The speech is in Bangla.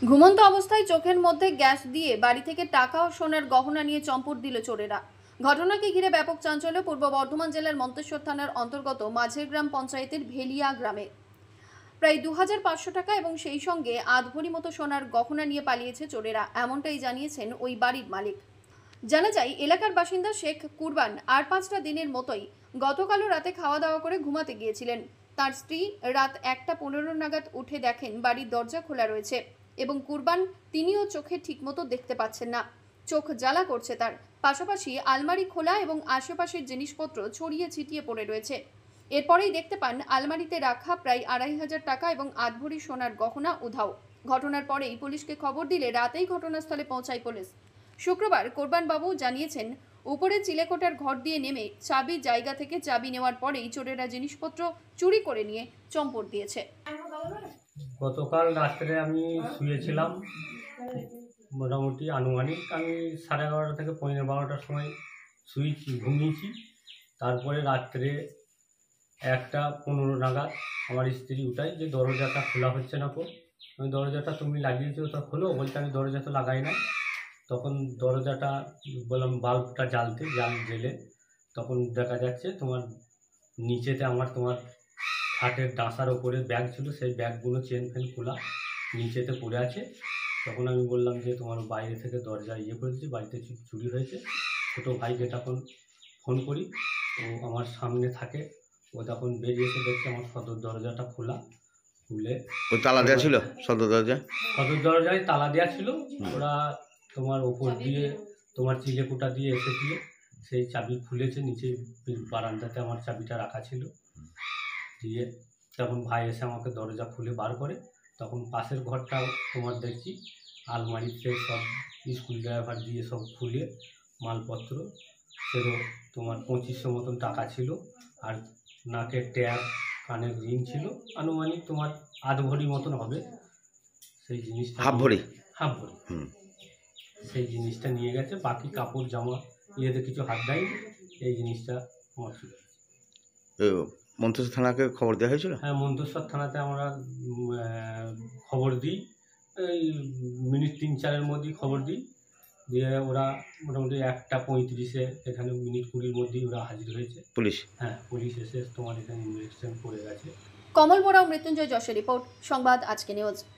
ঘুমন্ত অবস্থায় চোখের মধ্যে গ্যাস দিয়ে বাড়ি থেকে টাকা ও সোনার গহনা নিয়ে চম্পট দিল চোরেরা। ঘটনাকে ঘিরে ব্যাপক চাঞ্চল্য পূর্ব বর্ধমান জেলার মন্তেশ্বর থানার অন্তর্গত মাঝের গ্রাম পঞ্চায়েতের ভেলিয়া গ্রামে। প্রায় 2500 টাকা এবং সেই সঙ্গে আধ ভরি মতো সোনার গহনা নিয়ে পালিয়েছে চোরেরা, এমনটাই জানিয়েছেন ওই বাড়ির মালিক। জানা যায়, এলাকার বাসিন্দা শেখ কুরবান আর 5টা দিনের মতোই গতকালও রাতে খাওয়া দাওয়া করে ঘুমাতে গিয়েছিলেন। তার স্ত্রী রাত 1টা 15 নাগাদ উঠে দেখেন বাড়ির দরজা খোলা রয়েছে এবং কুরবান তিনিও চোখে ঠিকমতো দেখতে পাচ্ছেন না, চোখ জ্বালা করছে তার। পাশাপাশি আলমারি খোলা এবং আশেপাশের জিনিসপত্র ছড়িয়ে ছিটিয়ে পড়ে রয়েছে। এরপরেই দেখতে পান আলমারিতে রাখা প্রায় 2500 টাকা এবং আধ ভরি সোনার গহনা উধাও। ঘটনার পরেই পুলিশকে খবর দিলে রাতেই ঘটনাস্থলে পৌঁছায় পুলিশ। শুক্রবার কোরবান বাবু জানিয়েছেন, উপরে চিলেকোটার ঘর দিয়ে নেমে চাবি জায়গা থেকে চাবি নেওয়ার পরেই চোরেরা জিনিসপত্র চুরি করে নিয়ে চম্পট দিয়েছে। গতকাল রাত্রে আমি শুয়েছিলাম, মোটামুটি আনুমানিক আমি 11:30 থেকে 12টার সময় ঘুমিয়েছি। তারপরে রাত্রে 1টা 15 নাগাদ আমার স্ত্রী উঠায় যে দরজাটা খোলা হচ্ছে না। আমি দরজাটা তুমি লাগিয়েছো ওটা খোলো, বলতে আমি দরজা তো লাগাই না। তখন দরজাটা বললাম বাল্বটা জেলে তখন দেখা যাচ্ছে তোমার নিচেতে তোমার খাটের ডাঁসার ওপরে ব্যাগ ছিল, সেই ব্যাগগুলো চেন ফেন খোলা নিচেতে পড়ে আছে। তখন আমি বললাম যে তোমার বাইরে থেকে দরজা করে দিচ্ছি, বাড়িতে চুরি হয়েছে। ছোটো ভাইকে তখন ফোন করি, ও আমার সামনে থাকে। ও তখন বেরিয়ে এসে দেখছে আমার সদর দরজাটা খোলা, খুলে ও তালা দেওয়া ছিল। সদর দরজায় তালা দেওয়া ছিল। ওরা তোমার ওপর দিয়ে তোমার চিলেকোটা দিয়ে এসেছিল, সেই চাবি খুলেছে। নিচে বারান্দাতে আমার চাবিটা রাখা ছিল। দিয়ে তখন ভাই এসে আমাকে দরজা খুলে বার করে। তখন পাশের ঘরটাও তোমার দেখছি আলমারিতে সব স্কুল ড্রাইভার দিয়ে সব খুলে মালপত্র সেরও তোমার 2500 মতন টাকা ছিল। আর নাকের ট্যাপ, কানের রিং ছিল, আনুমানিক তোমার আধ ভরি মতন হবে। সেই জিনিসটা হাফ ভরি সেই জিনিসটা নিয়ে গেছে। বাকি কাপড় জামা ইয়েতে কিছু হাত দেয়নি। এই জিনিসটা আমার ছিল। মন্তেশ্বর থানাকে খবর দেওয়া হয়েছিল? হ্যাঁ, মন্তেশ্বর থানাতে আমরা খবর দিই। এই মিনিট 3-4-এর মধ্যেই খবর দিই। দিয়ে ওরা মোটামুটি 1টা 35-এ এখানে মিনিট 20-এর মধ্যেই ওরা হাজির হয়েছে পুলিশ। হ্যাঁ, পুলিশ এসে তোমার এখানে ইনভেস্টিগেশন করে গেছে। কমল বোরাও, মৃত্যুঞ্জয় যশের রিপোর্ট, সংবাদ আজকে নিউজ।